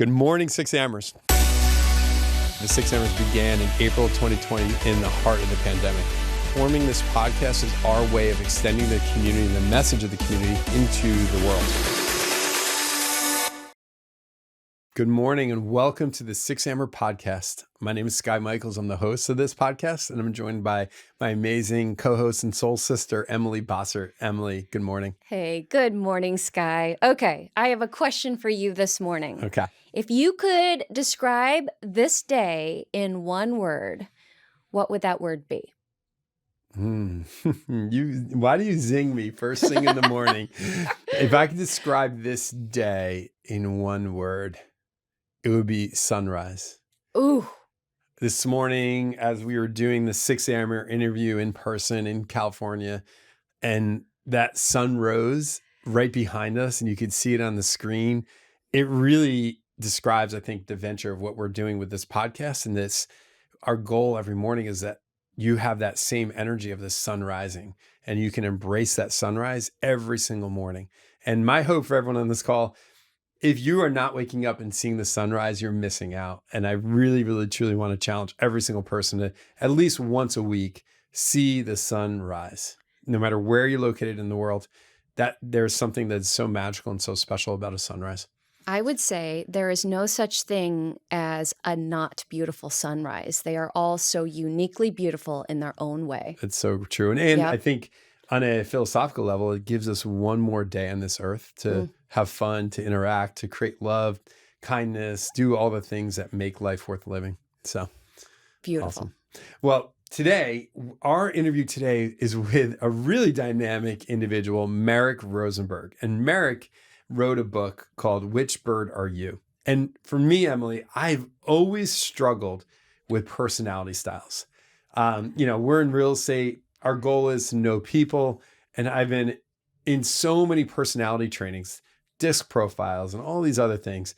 Good morning, 6AMERS. The 6AMERS began in April 2020 in the heart of the pandemic. Forming this podcast is our way of extending the community and the message of the community into the world. Good morning and welcome to the 6AMERS podcast. My name is Skye Michaels. I'm the host of this podcast, and I'm joined by my amazing co-host and soul sister, Emily Bossert. Emily, good morning. Hey, good morning, Skye. Okay, I have a question for you this morning. Okay. If you could describe this day in one word, what would that word be? Why do you zing me first thing in the morning? If I could describe this day in one word, it would be sunrise. Ooh. This morning, as we were doing the 6AMERS interview in person in California, and that sun rose right behind us, and you could see it on the screen, it really describes, I think, the venture of what we're doing with this podcast. And this, our goal every morning is that you have that same energy of the sun rising, and you can embrace that sunrise every single morning. And my hope for everyone on this call, if you are not waking up and seeing the sunrise, you're missing out. And I really, really, truly want to challenge every single person to at least once a week, see the sun rise. No matter where you're located in the world, that there's something that's so magical and so special about a sunrise. I would say there is no such thing as a not beautiful sunrise. They are all so uniquely beautiful in their own way. It's so true. And I think on a philosophical level, it gives us one more day on this earth to have fun, to interact, to create love, kindness, do all the things that make life worth living. So beautiful. Awesome. Well, today, our interview today is with a really dynamic individual, Merrick Rosenberg. And Merrick wrote a book called Which Bird Are You? And for me, Emily, I've always struggled with personality styles. We're in real estate. Our goal is to know people. And I've been in so many personality trainings, disc profiles, and all these other things.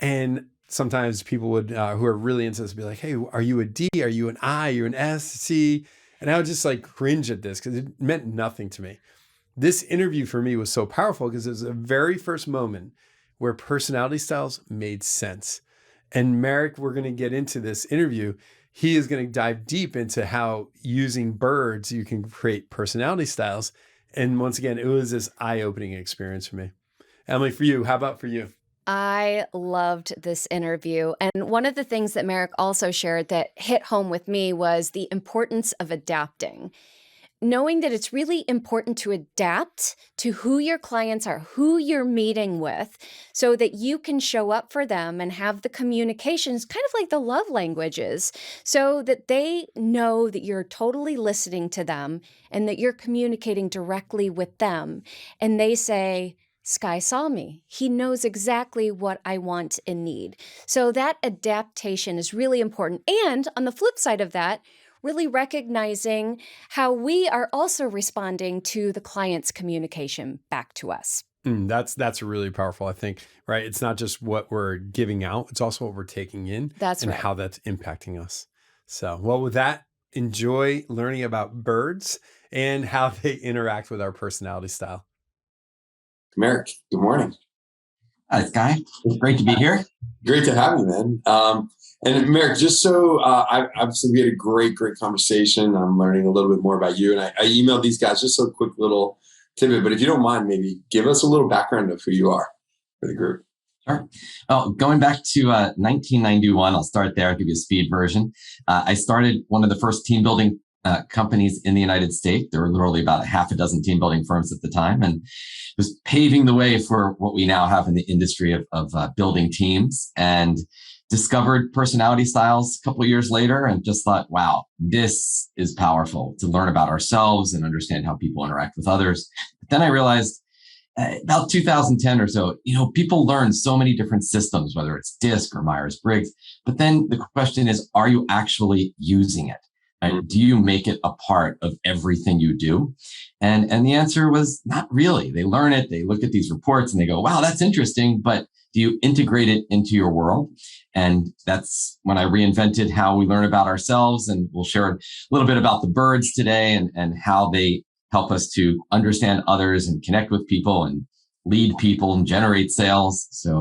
And sometimes people would, who are really into this, be like, hey, are you a D? Are you an I? Are you an S, C? And I would just like cringe at this because it meant nothing to me. This interview for me was so powerful because it was the very first moment where personality styles made sense. And Merrick, we're going to get into this interview. He is going to dive deep into how using birds, you can create personality styles. And once again, it was this eye-opening experience for me. Emily, for you, how about for you? I loved this interview. And one of the things that Merrick also shared that hit home with me was the importance of adapting. Knowing that it's really important to adapt to who your clients are, who you're meeting with, so that you can show up for them and have the communications, kind of like the love languages, so that they know that you're totally listening to them and that you're communicating directly with them. And they say, Skye saw me. He knows exactly what I want and need. So that adaptation is really important. And on the flip side of that, really recognizing how we are also responding to the client's communication back to us. That's really powerful, I think, right? It's not just what we're giving out, it's also what we're taking in and how that's impacting us. So, well, with that, enjoy learning about birds and how they interact with our personality style. Merrick, good morning. Hi, Skye. It's great to be here. Great to have you, man. And Merrick, just so obviously we had a great conversation. I'm learning a little bit more about you. And I emailed these guys just a quick little tidbit, but if you don't mind, maybe give us a little background of who you are for the group. Sure. Well, going back to 1991, I'll start there, I'll give you a speed version. I started one of the first team building companies in the United States. There were literally about a half a dozen team building firms at the time, and was paving the way for what we now have in the industry of building teams, and discovered personality styles a couple of years later and just thought, wow, this is powerful to learn about ourselves and understand how people interact with others. But then I realized about 2010 or so, people learn so many different systems, whether it's DISC or Myers-Briggs. But then the question is, are you actually using it? Right? Do you make it a part of everything you do? And the answer was not really. They learn it, they look at these reports and they go, wow, that's interesting, but do you integrate it into your world? And that's when I reinvented how we learn about ourselves. And we'll share a little bit about the birds today and how they help us to understand others and connect with people and lead people and generate sales. So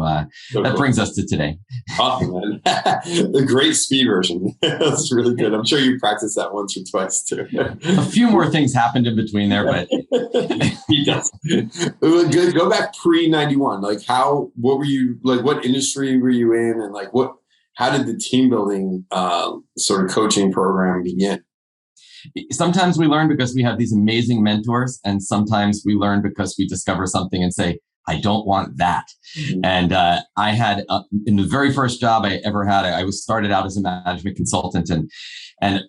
So that cool. brings us to today. Awesome, man. The great speed version. That's really good. I'm sure you practiced that once or twice too. A few more things happened in between there, but He does. Good. Go back pre-91. Like what were you, like what industry were you in? And like how did the team building sort of coaching program begin? sometimes we learn because we have these amazing mentors, and sometimes we learn because we discover something and say, I don't want that. Mm-hmm. And I had, in the very first job I ever had, I was started out as a management consultant, and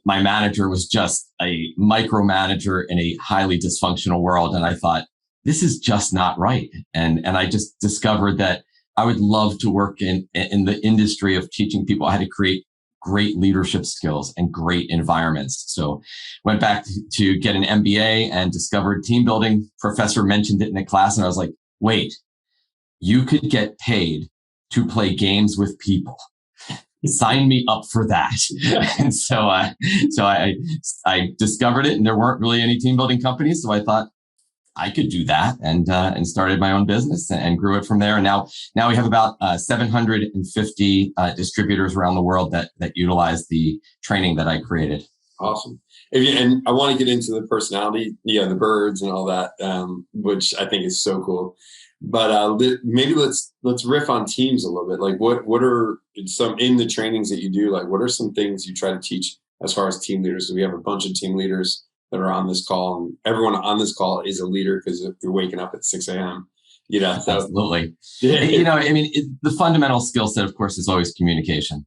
my manager was just a micromanager in a highly dysfunctional world. And I thought, this is just not right. And I just discovered that I would love to work in the industry of teaching people how to create great leadership skills and great environments. So went back to get an MBA and discovered team building. Professor mentioned it in a class, and I was like, wait, you could get paid to play games with people. Sign me up for that. And so I discovered it, and there weren't really any team building companies. So I thought I could do that, and started my own business and grew it from there. And now we have about 750 distributors around the world that utilize the training that I created. Awesome. And I want to get into the personality, the birds and all that, which I think is so cool. But maybe let's riff on teams a little bit. Like what are some in the trainings that you do? Like what are some things you try to teach as far as team leaders? So we have a bunch of team leaders that are on this call, and everyone on this call is a leader because you're waking up at 6 a.m. So, absolutely. The fundamental skill set, of course, is always communication.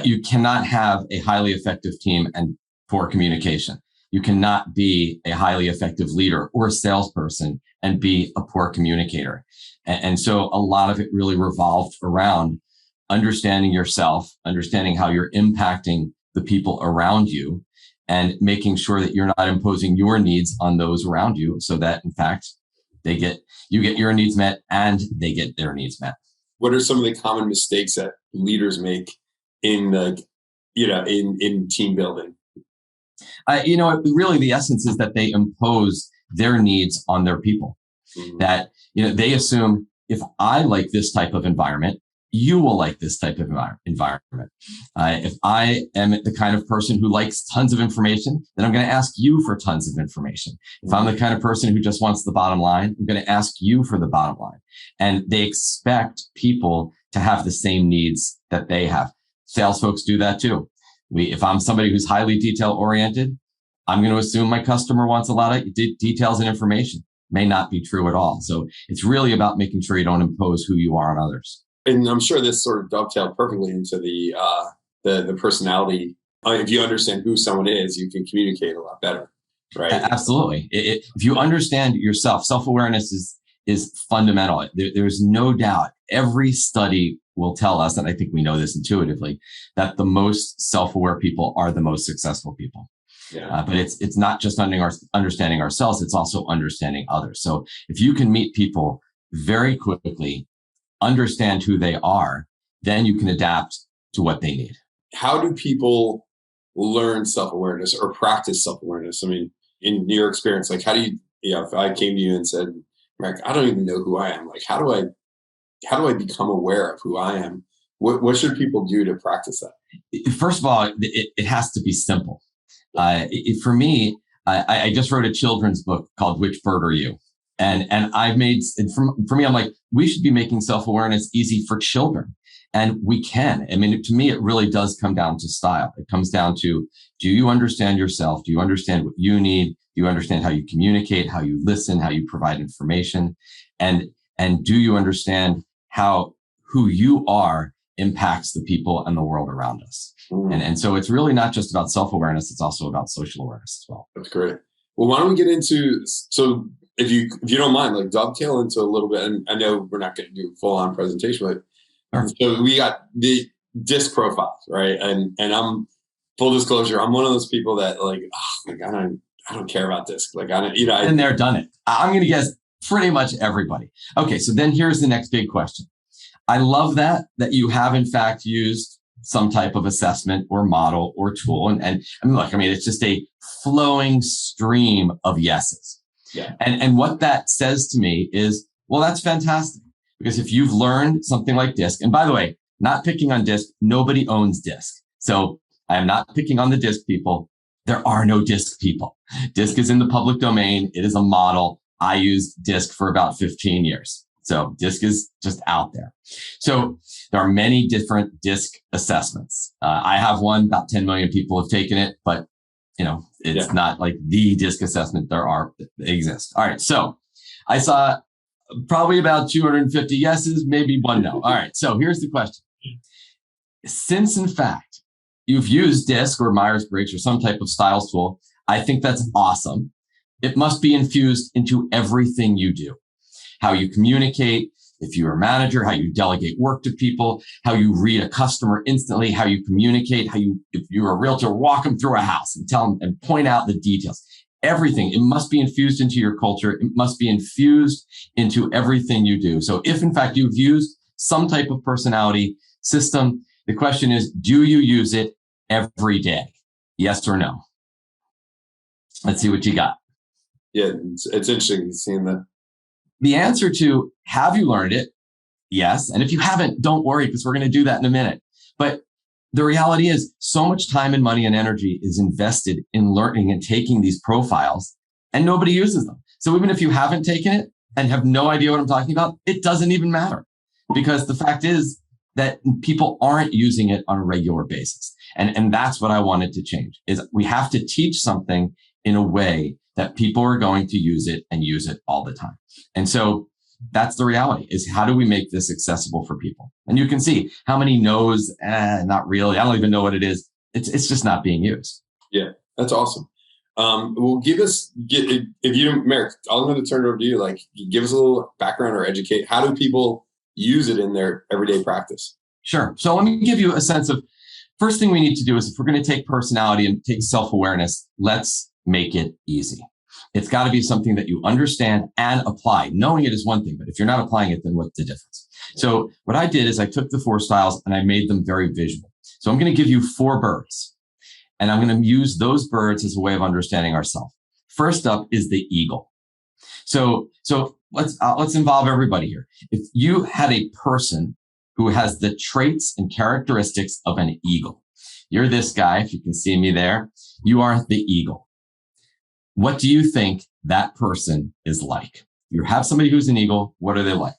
You cannot have a highly effective team and poor communication. You cannot be a highly effective leader or a salesperson and be a poor communicator. And so a lot of it really revolved around understanding yourself, understanding how you're impacting the people around you, and making sure that you're not imposing your needs on those around you, so that in fact you get your needs met and they get their needs met. What are some of the common mistakes that leaders make in team building? Really the essence is that they impose their needs on their people. Mm-hmm. That, they assume if I like this type of environment, you will like this type of environment. If I am the kind of person who likes tons of information, then I'm going to ask you for tons of information. If I'm the kind of person who just wants the bottom line, I'm going to ask you for the bottom line. And they expect people to have the same needs that they have. Sales folks do that too. If I'm somebody who's highly detail oriented, I'm going to assume my customer wants a lot of details and information. May not be true at all. So it's really about making sure you don't impose who you are on others. And I'm sure this sort of dovetailed perfectly into the personality. If you understand who someone is, you can communicate a lot better, right? Absolutely. If you understand yourself, self-awareness is fundamental. There's no doubt. Every study will tell us, and I think we know this intuitively, that the most self-aware people are the most successful people. Yeah. But it's not just understanding ourselves, it's also understanding others. So if you can meet people very quickly, understand who they are, then you can adapt to what they need. How do people learn self-awareness or practice self-awareness? I mean, in your experience, like how do you, if I came to you and said, Merrick, I don't even know who I am. Like, how do I become aware of who I am? What should people do to practice that? First of all, it has to be simple. For me, I just wrote a children's book called Which Bird Are You? And I've made, for me, I'm like, we should be making self-awareness easy for children. And we can. I mean, to me, it really does come down to style. It comes down to, do you understand yourself? Do you understand what you need? Do you understand how you communicate, how you listen, how you provide information? And do you understand how who you are impacts the people and the world around us? And so it's really not just about self-awareness. It's also about social awareness as well. That's great. Well, why don't we get into, so if you don't mind, like dovetail into a little bit, and I know we're not going to do a full-on presentation, but So we got the disc profiles, right? And I'm, full disclosure, I'm one of those people that like I don't care about disc. Like and they're done it. I'm going to guess pretty much everybody. Okay, so then here's the next big question. I love that you have in fact used some type of assessment or model or tool, and look, it's just a flowing stream of yeses. Yeah. And what that says to me is Well, that's fantastic, because if you've learned something like DISC, and by the way, not picking on DISC, nobody owns DISC. So I am not picking on the DISC people. There are no DISC people. DISC is in the public domain. It is a model. I used DISC for about 15 years. So DISC is just out there. So there are many different DISC assessments. I have one, about 10 million people have taken it, but it's not like the DISC assessment. They exist. All right. So I saw probably about 250 yeses, maybe one no. All right. So here's the question. Since in fact, you've used DISC or Myers-Briggs or some type of styles tool, I think that's awesome. It must be infused into everything you do. How you communicate, if you're a manager, how you delegate work to people, how you read a customer instantly, how you communicate, if you're a realtor, walk them through a house and tell them and point out the details. Everything. It must be infused into your culture. It must be infused into everything you do. So if in fact you've used some type of personality system, the question is, do you use it every day? Yes or no? Let's see what you got. Yeah, it's interesting seeing that. The answer to, have you learned it? Yes. And if you haven't, don't worry, because we're going to do that in a minute. But the reality is, so much time and money and energy is invested in learning and taking these profiles, and nobody uses them. So even if you haven't taken it and have no idea what I'm talking about, it doesn't even matter, because the fact is that people aren't using it on a regular basis. And that's what I wanted to change, is we have to teach something in a way that people are going to use it and use it all the time. And so that's the reality, is how do we make this accessible for people? And you can see how many no's, not really. I don't even know what it is. It's just not being used. Yeah, that's awesome. Well, if you, Merrick, I'm going to turn it over to you. Like, give us a little background or educate. How do people use it in their everyday practice? Sure. So let me give you a sense of, first thing we need to do is, if we're going to take personality and take self-awareness, let's make it easy. It's got to be something that you understand and apply. Knowing it is one thing, but if you're not applying it, then what's the difference? So what I did is I took the 4 styles and I made them very visual. So I'm going to give you 4 birds, and I'm going to use those birds as a way of understanding ourselves. First up is the eagle. So let's involve everybody here. If you had a person who has the traits and characteristics of an eagle, you're this guy. If you can see me there, you are the eagle. What do you think that person is like? You have somebody who's an eagle. What are they like?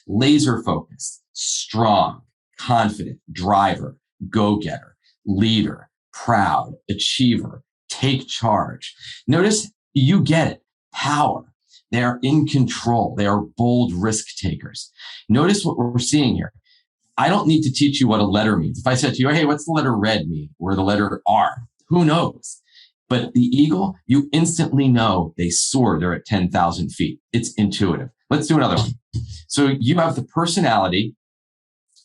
Laser focused, strong, confident, driver, go-getter, leader, proud, achiever, take charge. Notice you get it. Power. They are in control. They are bold risk takers. Notice what we're seeing here. I don't need to teach you what a letter means. If I said to you, hey, what's the letter red mean? Or the letter R? Who knows? But the eagle, you instantly know they soar. They're at 10,000 feet. It's intuitive. Let's do another one. So you have the personality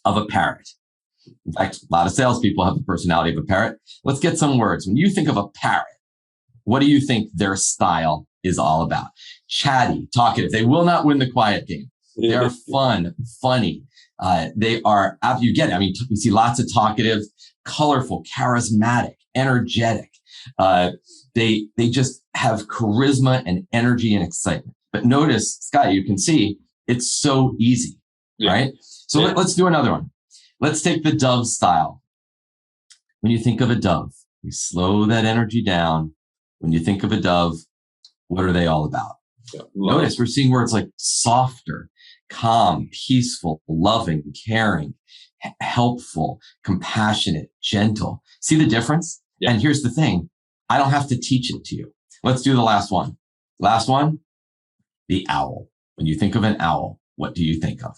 of a parrot. In fact, a lot of salespeople have the personality of a parrot. Let's get some words. When you think of a parrot, what do you think their style is all about? Chatty, talkative. They will not win the quiet game. They are fun, funny. They are, you get it. I mean, we see lots of talkative, colorful, charismatic, energetic. They just have charisma and energy and excitement. But notice, Skye, you can see it's so easy, right? So let's do another one. Let's take the dove style. When you think of a dove, you slow that energy down. When you think of a dove, what are they all about? Notice we're seeing words like softer, calm, peaceful, loving, caring, helpful, compassionate, gentle. See the difference? Yeah. And here's the thing. I don't have to teach it to you. Let's do the last one. Last one, the owl. When you think of an owl, what do you think of?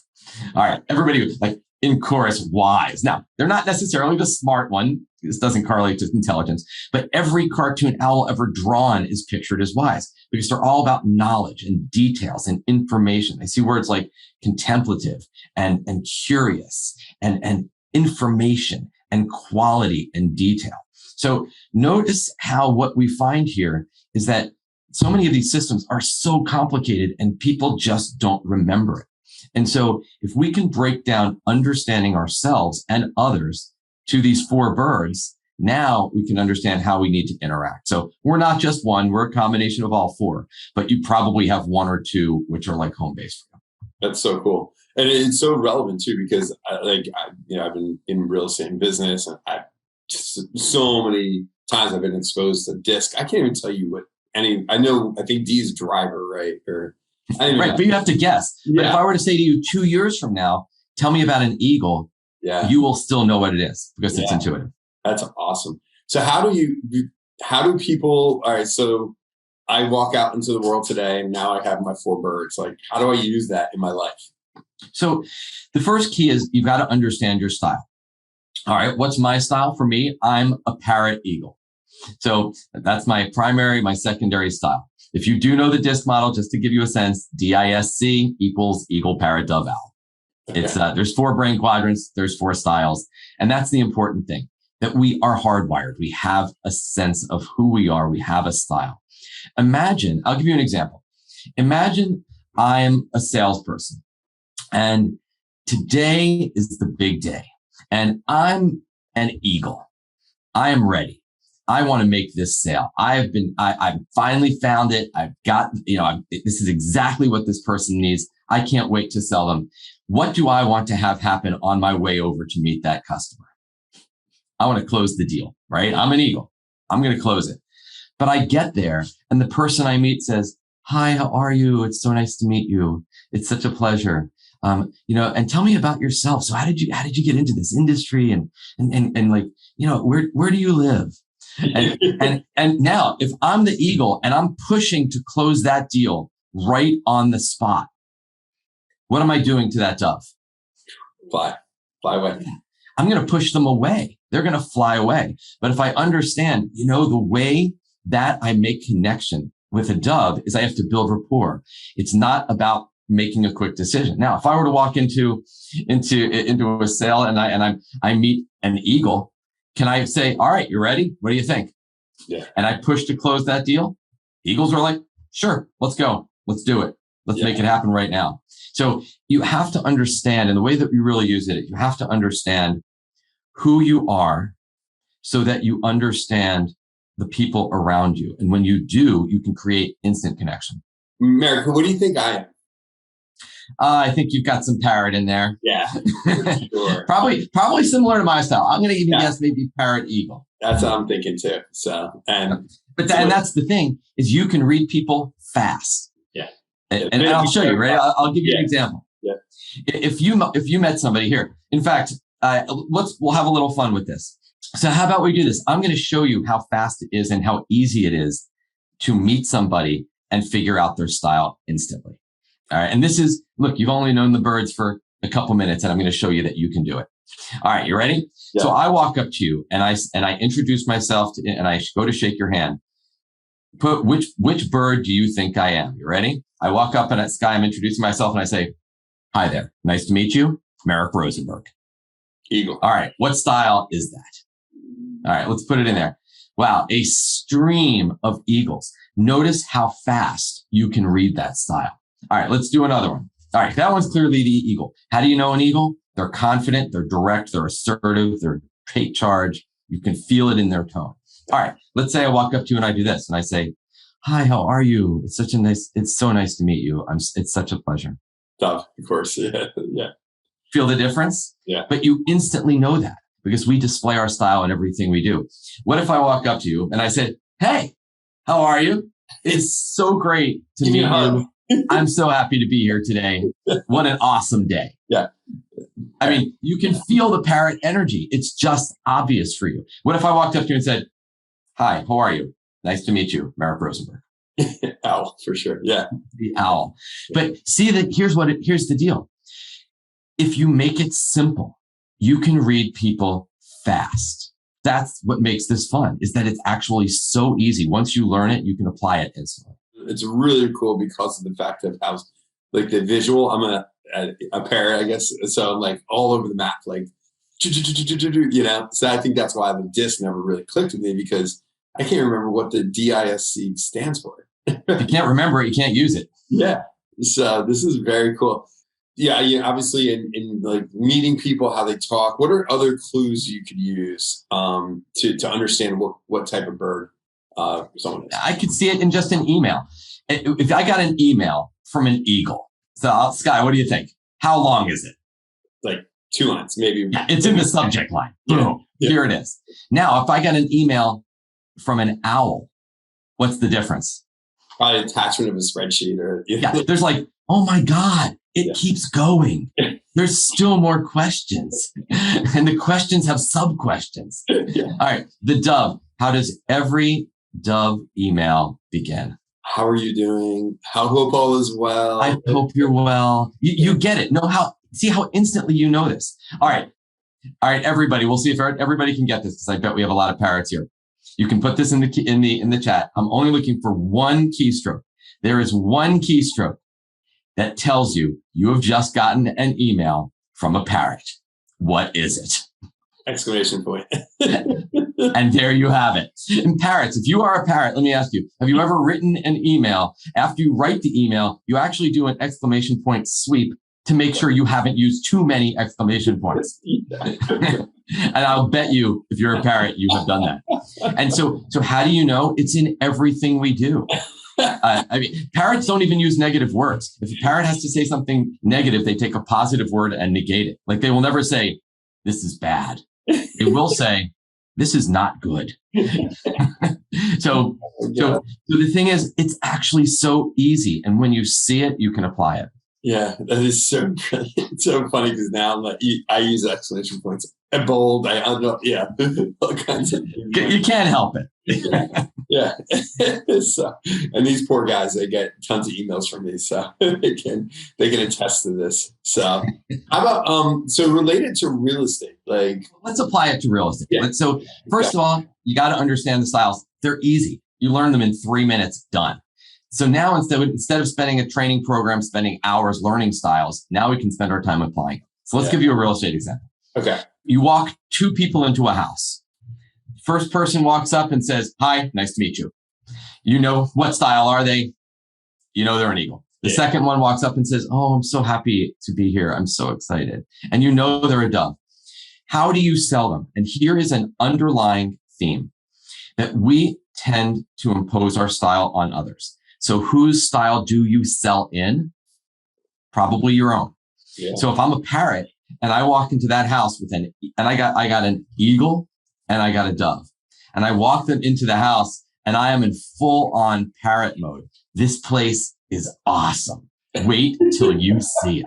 All right, everybody, like in chorus, wise. Now, they're not necessarily the smart one. This doesn't correlate to intelligence, but every cartoon owl ever drawn is pictured as wise, because they're all about knowledge and details and information. They see words like contemplative and curious and information and quality and detail. So notice how what we find here is that so many of these systems are so complicated and people just don't remember it. And so if we can break down understanding ourselves and others to these 4 birds, now we can understand how we need to interact. So we're not just one, we're a combination of all 4, but you probably have 1 or 2 which are like home base for you. That's so cool. And it's so relevant too, because I've been in real estate and business, and I just so many times I've been exposed to disc. I can't even tell you what I think D is driver, right? Or right. But you have to guess. Yeah. But if I were to say to you 2 years from now, tell me about an eagle, you will still know what it is because it's intuitive. That's awesome. So how do people, all right, so I walk out into the world today and now I have my 4 birds. Like, how do I use that in my life? So the first key is you've got to understand your style. All right. What's my style? For me, I'm a parrot eagle. So that's my primary, my secondary style. If you do know the DISC model, just to give you a sense, DISC equals eagle, parrot, dove, owl. Okay. It's there's 4 brain quadrants, there's 4 styles. And that's the important thing, that we are hardwired. We have a sense of who we are. We have a style. Imagine, I'll give you an example. Imagine I'm a salesperson and today is the big day and I'm an eagle. I am ready. I want to make this sale. I've finally found it. I've got, this is exactly what this person needs. I can't wait to sell them. What do I want to have happen on my way over to meet that customer? I want to close the deal, right? I'm an eagle. I'm going to close it. But I get there and the person I meet says, "Hi, how are you? It's so nice to meet you. It's such a pleasure. And tell me about yourself. So how did you get into this industry? And like, where do you live?" And now if I'm the eagle and I'm pushing to close that deal right on the spot, what am I doing to that dove? Fly away. I'm going to push them away. They're going to fly away. But if I understand, the way that I make connection with a dove is I have to build rapport. It's not about making a quick decision. Now, if I were to walk into a sale and I meet an eagle, can I say, "All right, you ready? What do you think?" Yeah. And I push to close that deal. Eagles are like, "Sure, let's go. Let's do it. Let's make it happen right now." So you have to understand, and the way that we really use it, you have to understand who you are so that you understand the people around you. And when you do, you can create instant connection. Merrick, what do you think I am? I think you've got some parrot in there. Yeah, sure. probably similar to my style. I'm going to even guess maybe parrot eagle. That's what I'm thinking too. So, and that's the thing is you can read people fast. Yeah. And I'll show you, right? I'll give you an example. Yeah. If you met somebody here, in fact, we'll have a little fun with this. So how about we do this? I'm going to show you how fast it is and how easy it is to meet somebody and figure out their style instantly. All right. And this is, look, you've only known the birds for a couple minutes and I'm going to show you that you can do it. All right. You ready? Yeah. So I walk up to you and I introduce myself and I go to shake your hand. Put which bird do you think I am? You ready? I walk up and at Skye, I'm introducing myself and I say, "Hi there. Nice to meet you. Merrick Rosenberg." Eagle. All right. What style is that? All right. Let's put it in there. Wow. A stream of eagles. Notice how fast you can read that style. All right. Let's do another one. All right. That one's clearly the eagle. How do you know an eagle? They're confident. They're direct. They're assertive. They're take charge. You can feel it in their tone. All right. Let's say I walk up to you and I do this and I say, "Hi, how are you? It's so nice to meet you. It's such a pleasure." Dove, of course. Yeah. Yeah. Feel the difference? Yeah. But you instantly know that because we display our style in everything we do. What if I walk up to you and I said, "Hey, how are you? It's so great to meet you. I'm so happy to be here today. What an awesome day." Yeah. I mean, you can feel the parrot energy. It's just obvious for you. What if I walked up to you and said, "Hi, how are you? Nice to meet you, Merrick Rosenberg." Owl, for sure. Yeah. The owl. But see that here's the deal. If you make it simple, you can read people fast. That's what makes this fun, is that it's actually so easy. Once you learn it, you can apply it instantly. It's really cool because of the fact of how, like, the visual, I'm a parrot, I guess. So I'm like all over the map, like, so I think that's why the DISC never really clicked with me, because I can't remember what the DISC stands for. If you can't remember it, you can't use it. Yeah. So this is very cool. Yeah. Obviously in like meeting people, how they talk, what are other clues you could use to understand what type of bird someone is? I could see it in just an email. If I got an email from an eagle So, Skye, what do you think? How long is it? Like 2 lines, maybe. Yeah, it's in the subject line. Boom. Yeah. Here it is. Now, if I got an email from an owl, what's the difference? Probably attachment of a spreadsheet or. Yeah, there's like, oh my God, it keeps going. There's still more questions. And the questions have sub-questions. Yeah. All right. The dove. How does every dove email begin? How are you doing? How hope all is well. I hope you're well. You get it. See how instantly you know this. All right. All right, everybody. We'll see if everybody can get this because I bet we have a lot of parrots here. You can put this in the chat. I'm only looking for one keystroke. There is one keystroke that tells you have just gotten an email from a parrot. What is it? Exclamation point. And there you have it. And parrots, if you are a parrot, let me ask you, have you ever written an email? After you write the email, you actually do an exclamation point sweep to make sure you haven't used too many exclamation points. And I'll bet you, if you're a parrot, you have done that. And so how do you know? It's in everything we do. I mean, parrots don't even use negative words. If a parrot has to say something negative, they take a positive word and negate it. Like they will never say, this is bad. They will say, this is not good. So the thing is, it's actually so easy. And when you see it, you can apply it. Yeah, that is so brilliant. It's so funny because now I'm like, I use exclamation points. And bold, yeah, all kinds of things. You can't help it. Yeah. So, and these poor guys, they get tons of emails from me, so they can attest to this. So, how about so related to real estate, like let's apply it to real estate. Yeah. So first of all, you got to understand the styles. They're easy. You learn them in 3 minutes. Done. So now instead of spending a training program, spending hours learning styles, now we can spend our time applying. So let's give you a real estate example. Okay. You walk 2 people into a house. First person walks up and says, hi, nice to meet you. You know, what style are they? You know, they're an eagle. The second one walks up and says, oh, I'm so happy to be here. I'm so excited. And you know, they're a dove. How do you sell them? And here is an underlying theme that we tend to impose our style on others. So whose style do you sell in? Probably your own. Yeah. So if I'm a parrot and I walk into that house and I got an eagle and I got a dove, and I walk them into the house and I am in full on parrot mode. This place is awesome. Wait till you see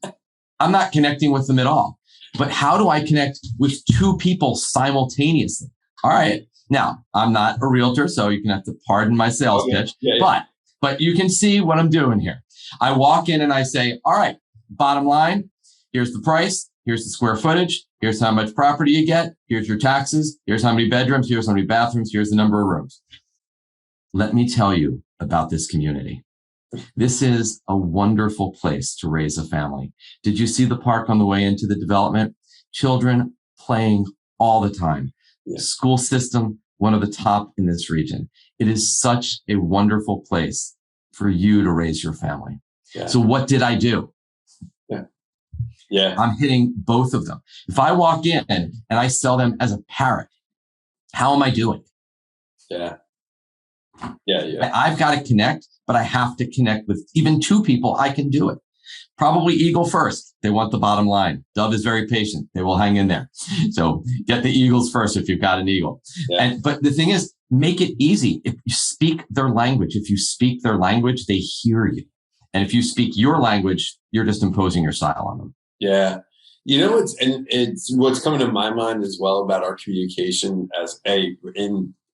it. I'm not connecting with them at all. But how do I connect with 2 people simultaneously? All right. Now, I'm not a realtor, so you can have to pardon my sales pitch, but you can see what I'm doing here. I walk in and I say, all right, bottom line, here's the price, here's the square footage, here's how much property you get, here's your taxes, here's how many bedrooms, here's how many bathrooms, here's the number of rooms. Let me tell you about this community. This is a wonderful place to raise a family. Did you see the park on the way into the development? Children playing all the time. School system, one of the top in this region. It is such a wonderful place for you to raise your family. Yeah. So what did I do? Yeah. I'm hitting both of them. If I walk in and I sell them as a parrot, how am I doing? Yeah. I've got to connect, but I have to connect with even 2 people. I can do it. Probably eagle first. They want the bottom line. Dove is very patient. They will hang in there. So get the eagles first if you've got an eagle. Yeah. But the thing is, make it easy. If you speak their language, they hear you. And if you speak your language, you're just imposing your style on them. Yeah. You know, it's what's coming to my mind as well about our communication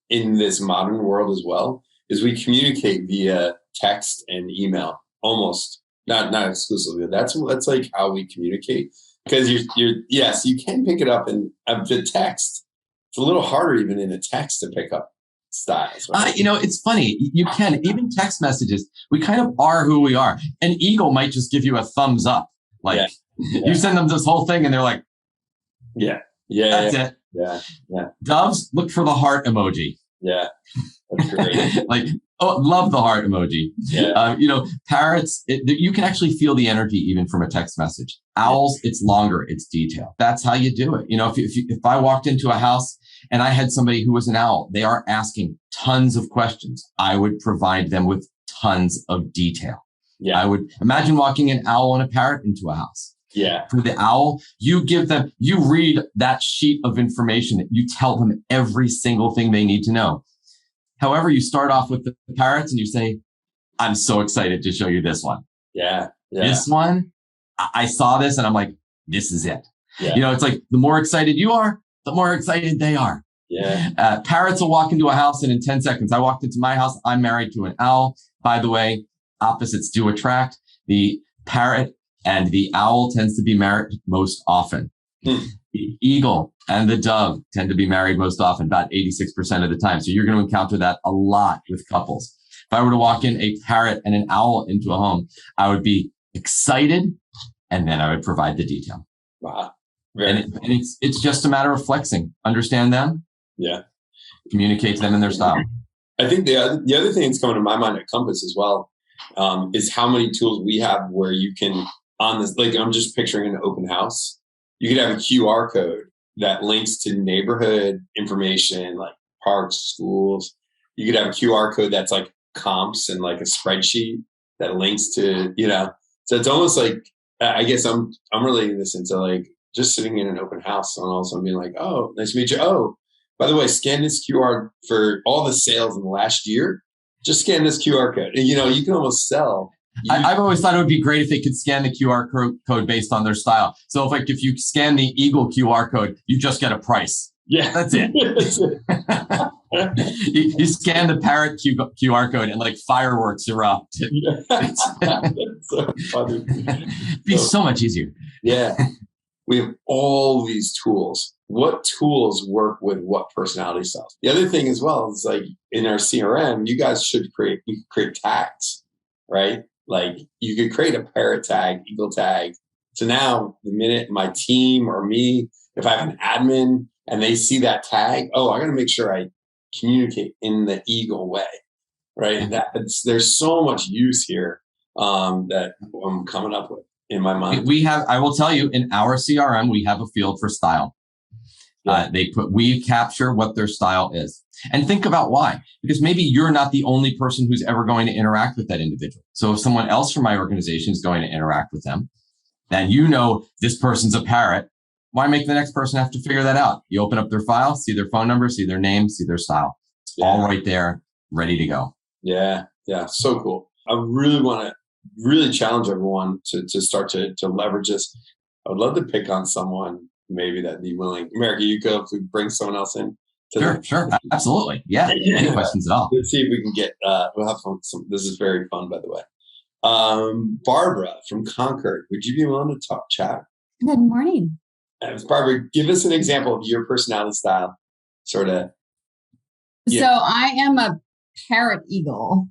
in this modern world as well, is we communicate via text and email almost. Not exclusively. That's like how we communicate, because yes, you can pick it up in the text. It's a little harder even in a text to pick up styles. Right? It's funny. You can even text messages. We kind of are who we are. An eagle might just give you a thumbs up. Like you send them this whole thing and they're like, that's it. Yeah. Doves, look for the heart emoji. Yeah. That's great. Love the heart emoji. Yeah. Parrots, you can actually feel the energy even from a text message. Owls, it's longer, it's detailed. That's how you do it. If I walked into a house and I had somebody who was an owl, they are asking tons of questions. I would provide them with tons of detail. Yeah. I would imagine walking an owl and a parrot into a house. Yeah. For the owl, you read that sheet of information. You tell them every single thing they need to know. However, you start off with the parrots and you say, I'm so excited to show you this one. Yeah. This one, I saw this and I'm like, this is it. Yeah. It's like the more excited you are, the more excited they are. Yeah. Parrots will walk into a house and in 10 seconds, I walked into my house. I'm married to an owl. By the way, opposites do attract. The parrot and the owl tends to be married most often. The eagle and the dove tend to be married most often, about 86% of the time. So you're going to encounter that a lot with couples. If I were to walk in a parrot and an owl into a home, I would be excited and then I would provide the detail. Wow. And it's just a matter of flexing. Understand them. Yeah. Communicate to them in their style. I think the other thing that's coming to my mind at Compass as well is how many tools we have where you can, on this, like I'm just picturing an open house, you could have a QR code that links to neighborhood information like parks, schools. You could have a QR code that's like comps and like a spreadsheet that links to, so it's almost like, I guess I'm relating this into like just sitting in an open house and all of a sudden being like, oh, nice to meet you. Oh, by the way, scan this QR for all the sales in the last year. Just scan this QR code. And, you can almost sell. I've always thought it would be great if they could scan the QR code based on their style. So if you scan the eagle QR code, you just get a price. Yeah. That's it. you scan the parrot QR code and like fireworks erupt. Yeah. That's so funny. It'd be so much easier. Yeah. We have all these tools. What tools work with what personality styles? The other thing as well is like in our CRM, you guys should create tags, right? Like you could create a parrot tag, eagle tag. So now the minute my team or me, if I have an admin and they see that tag, oh, I got to make sure I communicate in the eagle way, right? There's so much use here that I'm coming up with in my mind. I will tell you, in our CRM, we have a field for style. Yeah. We capture what their style is. And think about why. Because maybe you're not the only person who's ever going to interact with that individual. So if someone else from my organization is going to interact with them, then this person's a parrot. Why make the next person have to figure that out? You open up their file, see their phone number, see their name, see their style. It's all right there, ready to go. Yeah. Yeah. So cool. I really want to challenge everyone to start to leverage this. I would love to pick on someone maybe that'd be willing. Merrick, you go if we bring someone else in. Sure. Absolutely. Yeah. Any questions at all? Let's see if we can get, we'll have fun. This is very fun, by the way. Barbara from Concord, would you be willing to chat? Good morning. Barbara, give us an example of your personality style, sort of. Yeah. So I am a parrot eagle.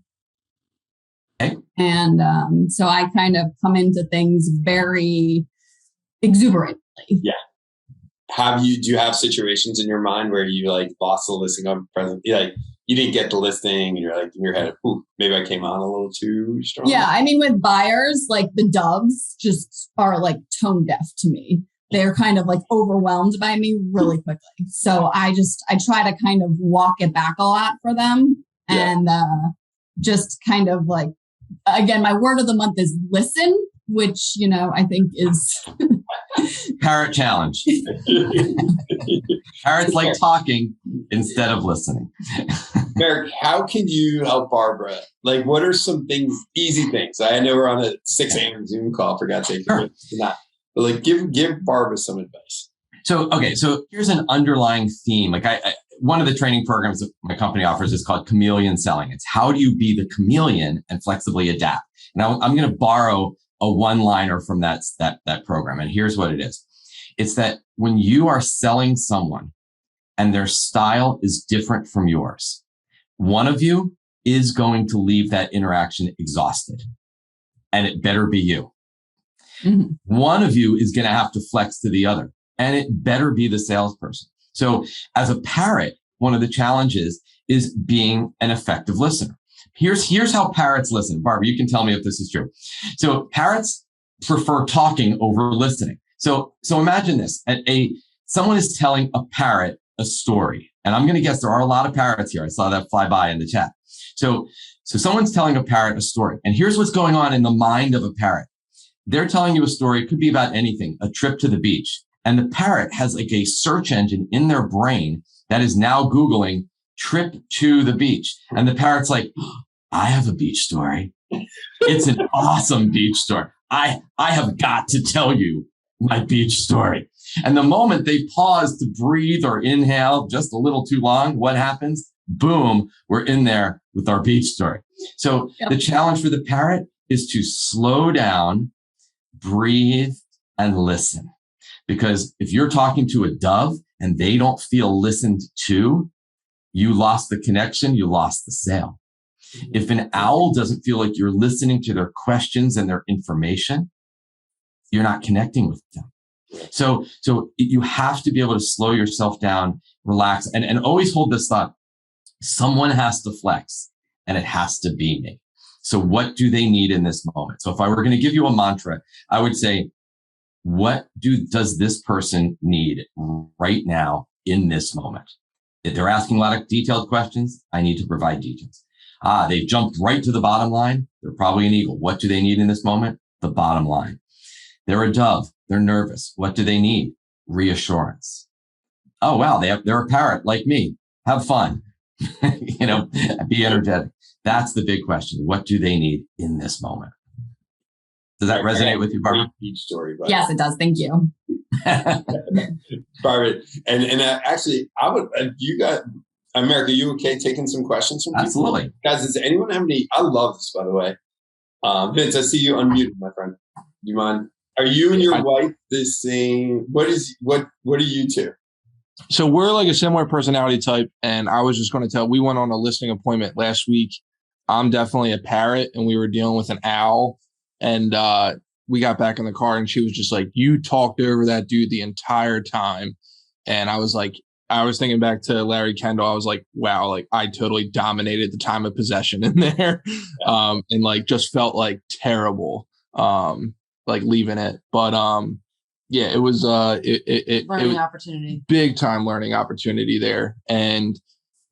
Okay. And so I kind of come into things very exuberantly. Yeah. Do you have situations in your mind where you like lost the listing on present? Like you didn't get the listing and you're like in your head, ooh, maybe I came on a little too strong. Yeah. I mean, with buyers, like the doves just are like tone deaf to me. They're kind of like overwhelmed by me really quickly. So I try to kind of walk it back a lot for them. Yeah. And just kind of like, again, my word of the month is listen, which, I think is parrot challenge. Parrots like talking instead of listening. Merrick, how can you help Barbara? Like, what are some things, easy things? I know we're on a 6 a.m. Zoom call, for God's sake. Sure. But like, give Barbara some advice. So here's an underlying theme. Like one of the training programs that my company offers is called chameleon selling. It's how do you be the chameleon and flexibly adapt? Now I'm going to borrow a one-liner from that program. And here's what it is. It's that when you are selling someone and their style is different from yours, one of you is going to leave that interaction exhausted, and it better be you. Mm-hmm. One of you is going to have to flex to the other, and it better be the salesperson. So as a parrot, one of the challenges is being an effective listener. Here's how parrots listen. Barbara, you can tell me if this is true. So parrots prefer talking over listening. So imagine this. Someone is telling a parrot a story. And I'm going to guess there are a lot of parrots here. I saw that fly by in the chat. So someone's telling a parrot a story. And here's what's going on in the mind of a parrot. They're telling you a story. It could be about anything, a trip to the beach. And the parrot has like a search engine in their brain that is now Googling trip to the beach. And the parrot's like, oh, I have a beach story. It's an awesome beach story. I have got to tell you my beach story. And the moment they pause to breathe or inhale just a little too long, what happens? Boom, we're in there with our beach story. So the challenge for the parrot is to slow down, breathe, and listen. Because if you're talking to a dove and they don't feel listened to, you lost the connection, you lost the sale. If an owl doesn't feel like you're listening to their questions and their information, you're not connecting with them. So you have to be able to slow yourself down, relax, and always hold this thought. Someone has to flex, and it has to be me. So what do they need in this moment? So if I were going to give you a mantra, I would say, what does this person need right now in this moment? If they're asking a lot of detailed questions, I need to provide details. They've jumped right to the bottom line. They're probably an eagle. What do they need in this moment? The bottom line. They're a dove. They're nervous. What do they need? Reassurance. Oh, wow. They're a parrot like me. Have fun. Be energetic. That's the big question. What do they need in this moment? Does that resonate with you, Barbara? Beach story, but Yes, it does. Thank you. Barbara, and actually, I would. You got America. You okay taking some questions from people? Absolutely, guys. Does anyone have any? I love this, by the way. Vince, I see you unmuted, my friend. Do you mind? Are you and your wife the same? What are you two? So we're like a similar personality type, and I was just going to tell. We went on a listing appointment last week. I'm definitely a parrot, and we were dealing with an owl. And we got back in the car, and she was just like, "You talked over that dude the entire time." And I was thinking back to Larry Kendall. I was like, "Wow, like I totally dominated the time of possession in there," and like just felt like terrible, like leaving it. But yeah, it was learning opportunity, big time learning opportunity there. And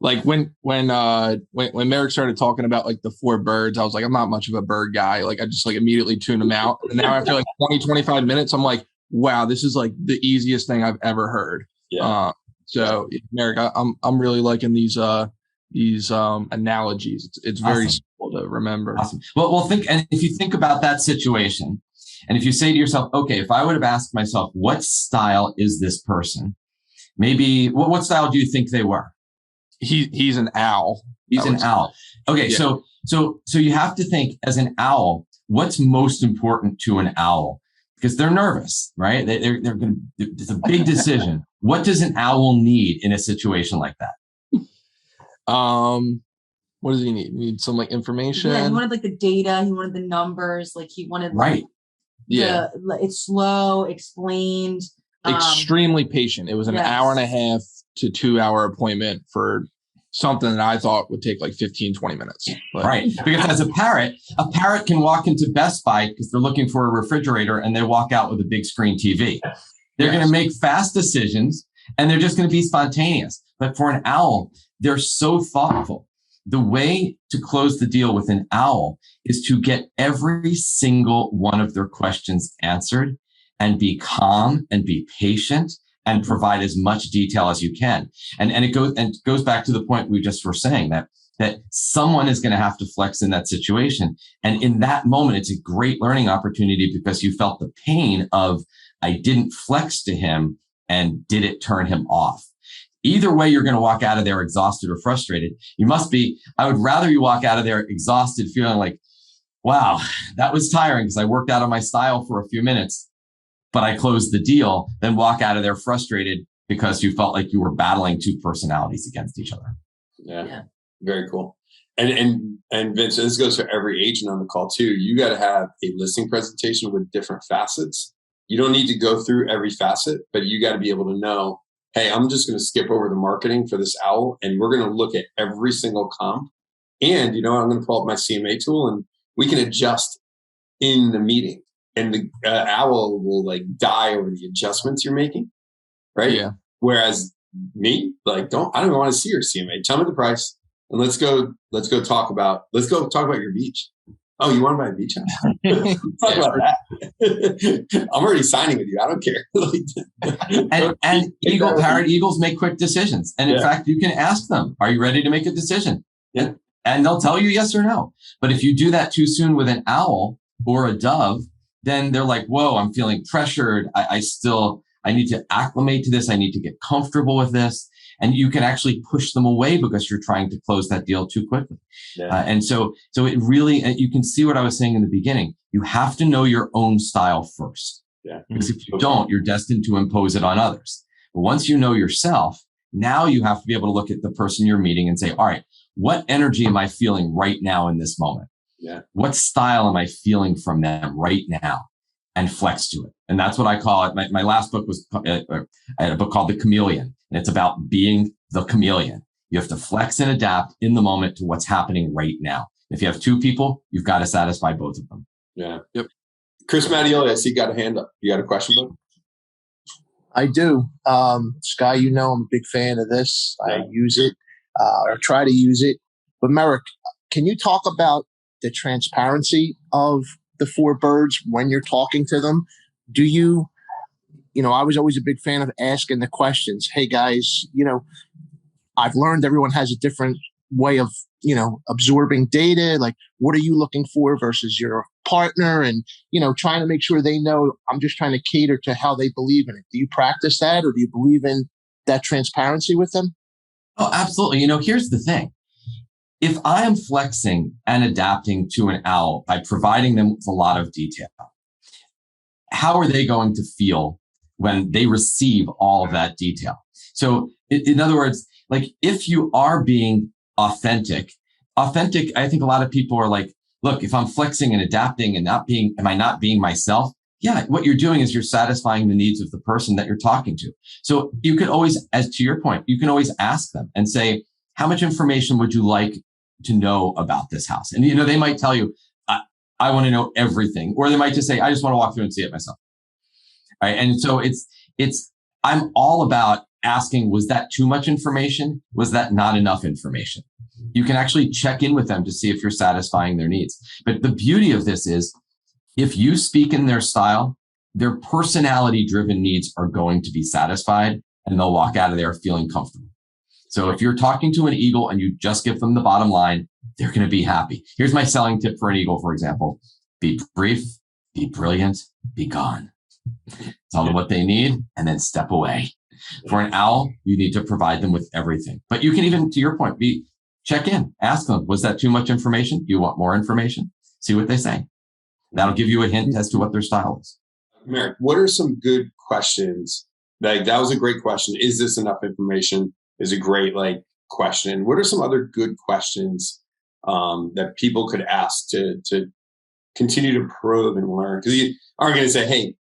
like when Merrick started talking about like the 4 birds, I was like, I'm not much of a bird guy. Like I just like immediately tuned them out. And now after like 25 minutes, I'm like, wow, this is like the easiest thing I've ever heard. Yeah. So Merrick, I'm really liking these analogies. It's very simple to remember. Awesome. Well, and if you think about that situation, and if you say to yourself, okay, if I would have asked myself, what style is this person? Maybe what style do you think they were? He's an owl. He's an owl. Okay, yeah. So you have to think as an owl, what's most important to an owl? Because they're nervous, right? They're going to. It's a big decision. What does an owl need in a situation like that? What does he need? He needs some like information. Yeah, he wanted like the data. He wanted the numbers. Like he wanted right. Yeah, it's slow, explained. Extremely patient. It was an hour and a half to 2 hour appointment for something that I thought would take like 15, 20 minutes. But. Right. Because as a parrot can walk into Best Buy because they're looking for a refrigerator and they walk out with a big screen TV. They're going to make fast decisions and they're just going to be spontaneous. But for an owl, they're so thoughtful. The way to close the deal with an owl is to get every single one of their questions answered and be calm and be patient and provide as much detail as you can. And it goes back to the point we just were saying that someone is going to have to flex in that situation. And in that moment, it's a great learning opportunity because you felt the pain of, I didn't flex to him and did it turn him off? Either way, you're going to walk out of there exhausted or frustrated. I would rather you walk out of there exhausted, feeling like, wow, that was tiring because I worked out on my style for a few minutes, but I closed the deal, than walk out of there frustrated because you felt like you were battling 2 personalities against each other. Yeah. Very cool. And Vince, this goes for every agent on the call too. You got to have a listing presentation with different facets. You don't need to go through every facet, but you got to be able to know, hey, I'm just going to skip over the marketing for this owl and we're going to look at every single comp. And, I'm going to pull up my CMA tool and we can adjust in the meeting. And the owl will like die over the adjustments you're making. Right. Yeah. Whereas me? Like, I don't even want to see your CMA. Tell me the price, and let's go talk about your beach. Oh, you want to buy a beach house? Talk about that. I'm already signing with you. I don't care. and Eagles make quick decisions. And in fact, you can ask them, are you ready to make a decision? Yeah. And they'll tell you yes or no. But if you do that too soon with an owl or a dove, then they're like, whoa, I'm feeling pressured. I need to acclimate to this. I need to get comfortable with this. And you can actually push them away because you're trying to close that deal too quickly. Yeah. And so it really, you can see what I was saying in the beginning. You have to know your own style first. Yeah. Because if you don't, you're destined to impose it on others. But once you know yourself, now you have to be able to look at the person you're meeting and say, all right, what energy am I feeling right now in this moment? Yeah. What style am I feeling from them right now? And flex to it. And that's what I call it. My last book was I had a book called The Chameleon, and it's about being the chameleon. You have to flex and adapt in the moment to what's happening right now. If you have two people, you've got to satisfy both of them. Yeah. Yep. Chris Mattioli, I see you got a hand up. You got a question, bud? I do. Skye, I'm a big fan of this. I use it or try to use it. But Merrick, can you talk about the transparency of the four birds when you're talking to them? Do you, I was always a big fan of asking the questions. Hey guys, I've learned everyone has a different way of, absorbing data. Like, what are you looking for versus your partner? And, trying to make sure they know I'm just trying to cater to how they believe in it. Do you practice that, or do you believe in that transparency with them? Oh, absolutely. Here's the thing. If I am flexing and adapting to an owl by providing them with a lot of detail, how are they going to feel when they receive all of that detail? So in other words, like if you are being authentic, I think a lot of people are like, look, if I'm flexing and adapting and am I not being myself? Yeah, what you're doing is you're satisfying the needs of the person that you're talking to. So you could always, as to your point, you can always ask them and say, how much information would you like to know about this house? And, they might tell you, I want to know everything. Or they might just say, I just want to walk through and see it myself. All right. And so I'm all about asking, was that too much information? Was that not enough information? You can actually check in with them to see if you're satisfying their needs. But the beauty of this is if you speak in their style, their personality driven needs are going to be satisfied and they'll walk out of there feeling comfortable. So if you're talking to an eagle and you just give them the bottom line, they're going to be happy. Here's my selling tip for an eagle, for example. Be brief, be brilliant, be gone. Tell them what they need and then step away. For an owl, you need to provide them with everything. But you can even, to your point, check in, ask them, was that too much information? Do you want more information? See what they say. That'll give you a hint as to what their style is. Merrick, what are some good questions? Like, that was a great question. Is this enough information? Is a great question. What are some other good questions that people could ask to continue to probe and learn? Because you aren't going to say, "Hey,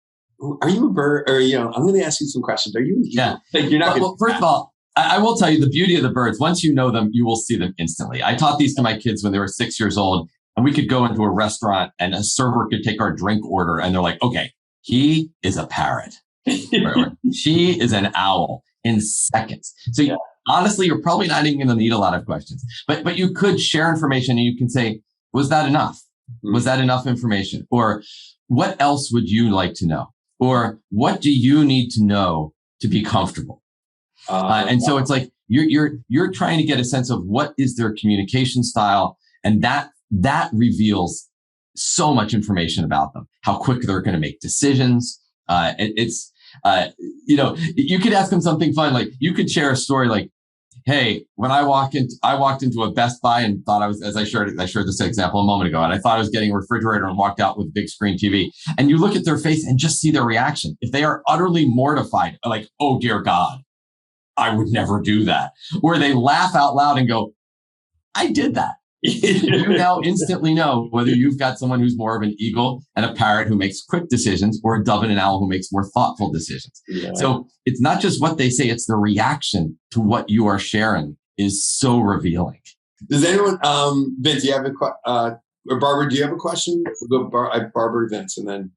are you a bird?" Or I'm going to ask you some questions. Are you an eagle? Yeah. Like, you're not. Well, first of all, I will tell you the beauty of the birds. Once you know them, you will see them instantly. I taught these to my kids when they were 6 years old, and we could go into a restaurant and a server could take our drink order, and they're like, "Okay, he is a parrot. She is an owl." In seconds. So honestly, you're probably not even going to need a lot of questions, but you could share information and you can say, was that enough? Was that enough information? Or what else would you like to know? Or what do you need to know to be comfortable? And so it's like, you're trying to get a sense of what is their communication style. And that reveals so much information about them, how quick they're going to make decisions. You could ask them something fun. Like you could share a story like, hey, when I walked into a Best Buy and thought I shared this example a moment ago, and I thought I was getting a refrigerator and walked out with a big screen TV. And you look at their face and just see their reaction. If they are utterly mortified, like, oh dear God, I would never do that. Or they laugh out loud and go, I did that. You now instantly know whether you've got someone who's more of an eagle and a parrot who makes quick decisions or a dove and an owl who makes more thoughtful decisions. Yeah. So it's not just what they say, it's the reaction to what you are sharing is so revealing. Does anyone, Vince, you have or Barbara, do you have a question? We'll go Barbara, Vince, and then.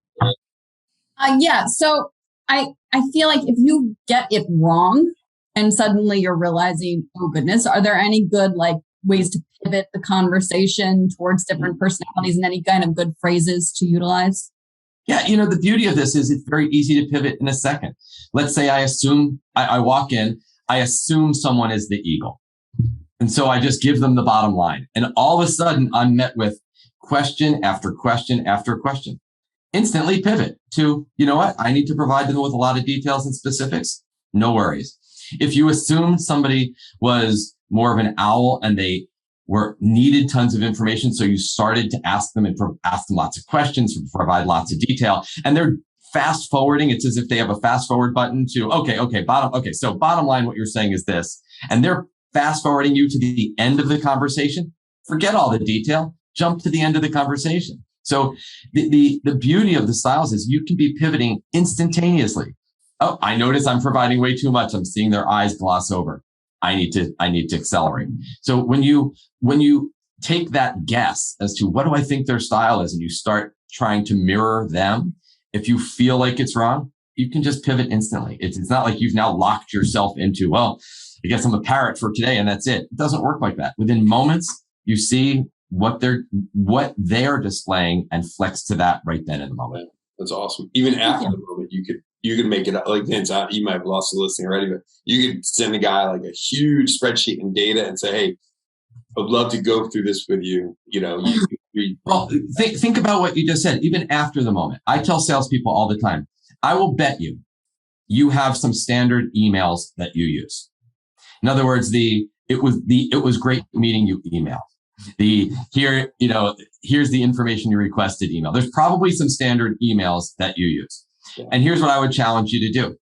Yeah. So I feel like if you get it wrong, and suddenly you're realizing, oh goodness, are there any good like ways to pivot the conversation towards different personalities and any kind of good phrases to utilize? Yeah, the beauty of this is it's very easy to pivot in a second. Let's say I walk in, I assume someone is the eagle. And so I just give them the bottom line. And all of a sudden I'm met with question after question after question. Instantly pivot to, you know what? I need to provide them with a lot of details and specifics. No worries. If you assume somebody was more of an owl and they needed tons of information, so you started to ask them lots of questions, provide lots of detail, and they're fast forwarding. It's as if they have a fast forward button to, so bottom line, what you're saying is this, and they're fast forwarding you to the end of the conversation. Forget all the detail, jump to the end of the conversation. So the beauty of the styles is you can be pivoting instantaneously. Oh, I notice I'm providing way too much. I'm seeing their eyes gloss over. I need to accelerate. So when you take that guess as to what do I think their style is, and you start trying to mirror them, if you feel like it's wrong, you can just pivot instantly. It's not like you've now locked yourself into, well, I guess I'm a parrot for today and that's it. It doesn't work like that. Within moments, you see what they're displaying and flex to that right then in the moment. That's awesome. Even after the moment, you could make it like you might have lost the listing already, but you could send a guy like a huge spreadsheet and data and say, hey, I'd love to go through this with you. Well, think about what you just said. Even after the moment, I tell salespeople all the time, I will bet you have some standard emails that you use. In other words, it was great meeting you email. Here's the information you requested email. There's probably some standard emails that you use. Yeah. And here's what I would challenge you to do.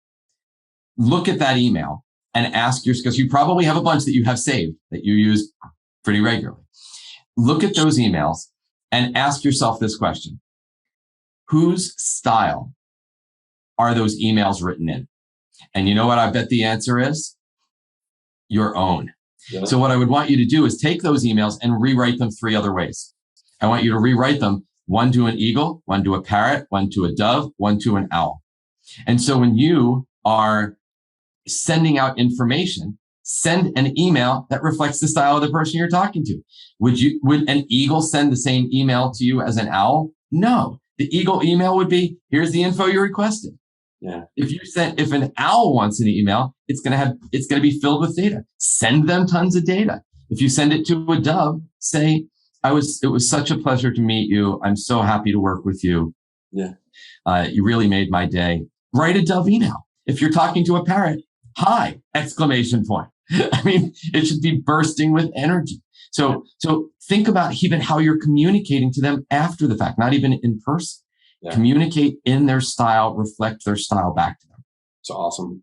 Look at that email and because you probably have a bunch that you have saved that you use pretty regularly. Look at those emails and ask yourself this question. Whose style are those emails written in? And you know what I bet the answer is? Your own. Yeah. So what I would want you to do is take those emails and rewrite them 3 other ways. I want you to rewrite them, one to an eagle, one to a parrot, one to a dove, one to an owl. And so when you are sending out information, send an email that reflects the style of the person you're talking to. Would an eagle send the same email to you as an owl? No. The eagle email would be, here's the info you requested. Yeah. If an owl wants an email, it's going to be filled with data. Send them tons of data. If you send it to a dove, say, it was such a pleasure to meet you. I'm so happy to work with you. Yeah. You really made my day. Write a dove email. If you're talking to a parrot, hi, exclamation point. I mean, it should be bursting with energy. So think about even how you're communicating to them after the fact, not even in person. Yeah. Communicate in their style, reflect their style back to them. It's awesome.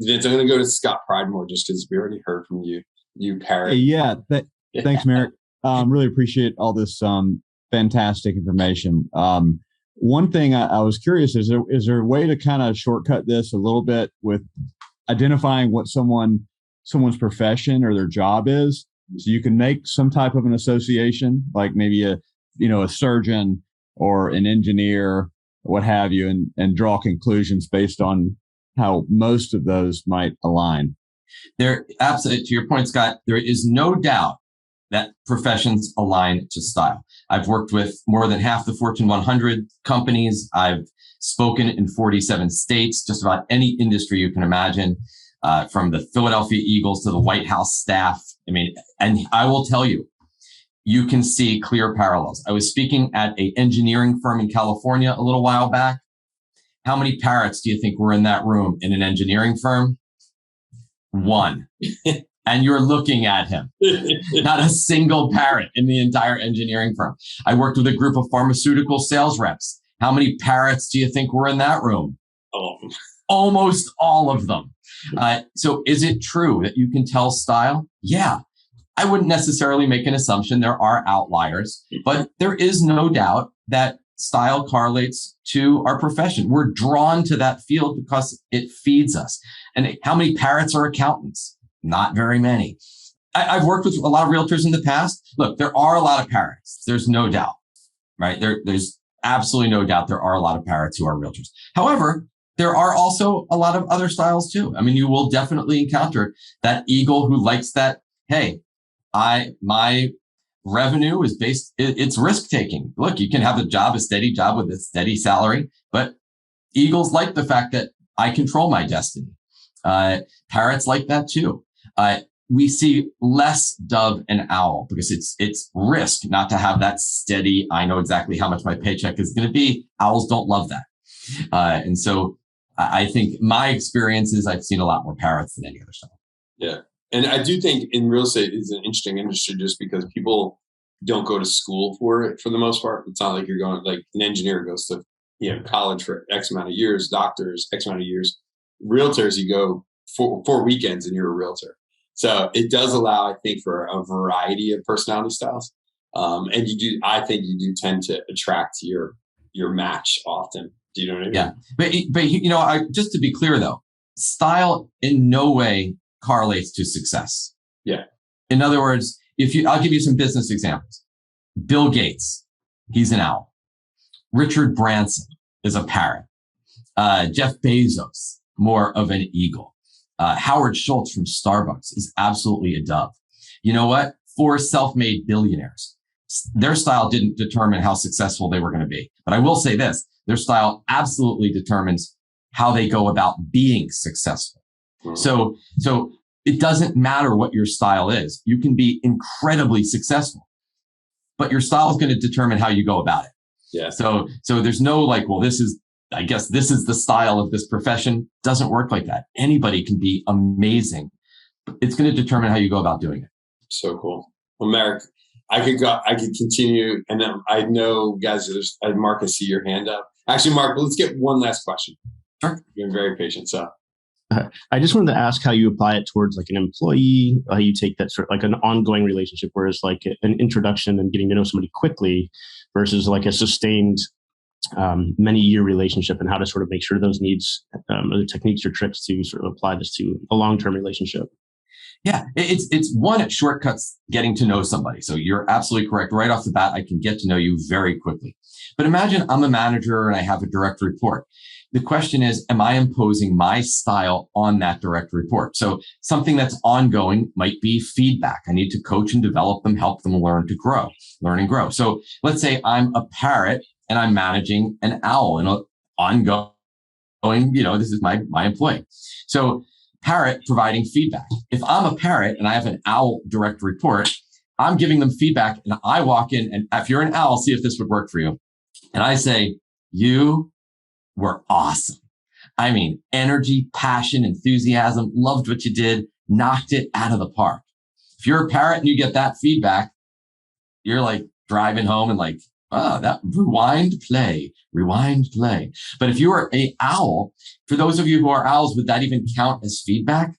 Vince, I'm going to go to Scott Pridemore just because we already heard from you parrot. Thanks, Merrick. Really appreciate all this fantastic information. One thing I was curious, is there a way to kind of shortcut this a little bit with identifying what someone's profession or their job is, so you can make some type of an association, like maybe a surgeon or an engineer, what have you, and draw conclusions based on how most of those might align? There, absolutely, to your point, Scott, there is no doubt that professions align to style. I've worked with more than half the Fortune 100 companies. I've spoken in 47 states, just about any industry you can imagine, from the Philadelphia Eagles to the White House staff. I mean, and I will tell you, you can see clear parallels. I was speaking at an engineering firm in California a little while back. How many parrots do you think were in that room in an engineering firm? 1. And you're looking at him. Not a single parrot in the entire engineering firm. I worked with a group of pharmaceutical sales reps. How many parrots do you think were in that room? Almost all of them. So is it true that you can tell style? Yeah. I wouldn't necessarily make an assumption. There are outliers, but there is no doubt that style correlates to our profession. We're drawn to that field because it feeds us. And how many parrots are accountants? Not very many. I've worked with a lot of realtors in the past. Look, there are a lot of parrots. There's no doubt, right? There's absolutely no doubt there are a lot of parrots who are realtors. However, there are also a lot of other styles too. I mean, you will definitely encounter that eagle who likes that, hey, my revenue is it's risk taking. Look, you can have a steady job with a steady salary, but eagles like the fact that I control my destiny. Parrots like that too. We see less dove and owl because it's risk not to have that steady, I know exactly how much my paycheck is going to be. Owls don't love that. And so I think my experience is I've seen a lot more parrots than any other style. Yeah. And I do think in real estate is an interesting industry just because people don't go to school for it for the most part. It's not like you're going, like an engineer goes to college for X amount of years, doctors, X amount of years. Realtors, you go four weekends and you're a realtor. So it does allow, I think, for a variety of personality styles. And I think you do tend to attract your match often. Do you know what I mean? Yeah. But just to be clear though, style in no way correlates to success. Yeah. In other words, I'll give you some business examples. Bill Gates, he's an owl. Richard Branson is a parrot. Jeff Bezos, more of an eagle. Howard Schultz from Starbucks is absolutely a dove. You know what? 4 self-made billionaires, their style didn't determine how successful they were going to be. But I will say this, their style absolutely determines how they go about being successful. Mm-hmm. So it doesn't matter what your style is. You can be incredibly successful, but your style is going to determine how you go about it. Yeah. So there's no like, well, this is the style of this profession. Doesn't work like that. Anybody can be amazing, but it's going to determine how you go about doing it. So cool. Well, Merrick, I could continue. And then I know, guys, Mark, I see your hand up. Actually, Mark, let's get one last question. Sure. You're very patient. So I just wanted to ask how you apply it towards like an employee, how you take that sort of like an ongoing relationship, whereas like an introduction and getting to know somebody quickly versus like a sustained many year relationship, and how to sort of make sure those needs, or the techniques or tricks to sort of apply this to a long-term relationship. Yeah, it's one, it shortcuts getting to know somebody. So you're absolutely correct. Right off the bat, I can get to know you very quickly. But imagine I'm a manager and I have a direct report. The question is, am I imposing my style on that direct report? So something that's ongoing might be feedback. I need to coach and develop them, help them learn and grow. So let's say I'm a parrot and I'm managing an owl and ongoing, this is my employee. So parrot providing feedback. If I'm a parrot and I have an owl direct report, I'm giving them feedback and I walk in, and if you're an owl, see if this would work for you. And I say, you were awesome. I mean, energy, passion, enthusiasm, loved what you did, knocked it out of the park. If you're a parrot and you get that feedback, you're like driving home and like, oh, that rewind, play. But if you are an owl, for those of you who are owls, would that even count as feedback?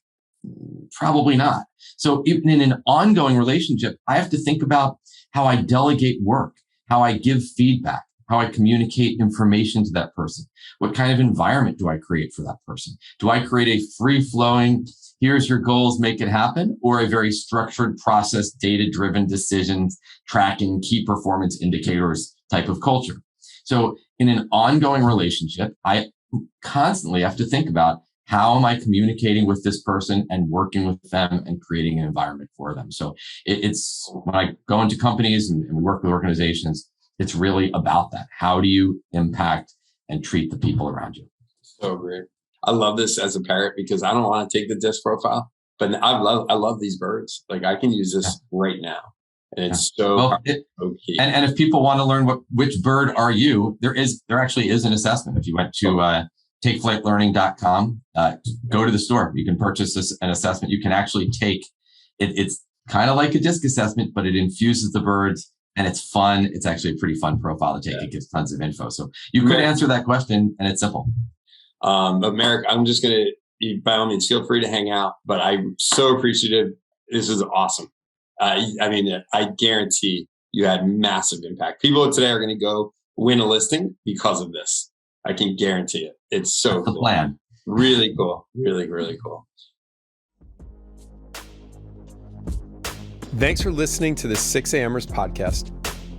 Probably not. So even in an ongoing relationship, I have to think about how I delegate work, how I give feedback, how I communicate information to that person. What kind of environment do I create for that person? Do I create a free-flowing, here's your goals, make it happen, or a very structured process, data-driven decisions, tracking key performance indicators type of culture? So in an ongoing relationship, I constantly have to think about how am I communicating with this person and working with them and creating an environment for them. So it's when I go into companies and we work with organizations, it's really about that. How do you impact and treat the people around you? So great. I love this as a parrot because I don't want to take the disc profile, but I love these birds. Like I can use this right now. And it's okay. And if people want to learn which bird are you, there actually is an assessment. If you went to takeflightlearning.com, go to the store. You can purchase an assessment. You can actually take it. It's kind of like a disc assessment, but it infuses the birds and it's fun. It's actually a pretty fun profile to take. Yeah. It gives tons of info. So you could answer that question and it's simple. But Merrick, I'm just going to, by all means, feel free to hang out, but I'm so appreciative. This is awesome. I mean, I guarantee you had massive impact. People today are going to go win a listing because of this. I can guarantee it. It's so That's cool. The plan. Really cool. Really, really cool. Thanks for listening to the 6AMERS podcast.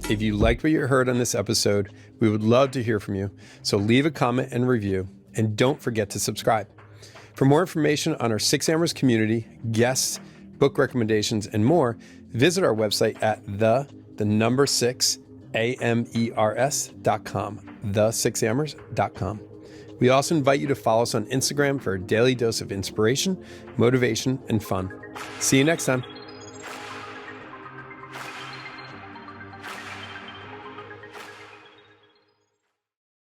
If you liked what you heard on this episode, we would love to hear from you. So leave a comment and review. And don't forget to subscribe. For more information on our 6AMERS community, guests, book recommendations, and more, visit our website at the number 6AMERS.com, the6amers.com. We also invite you to follow us on Instagram for a daily dose of inspiration, motivation, and fun. See you next time.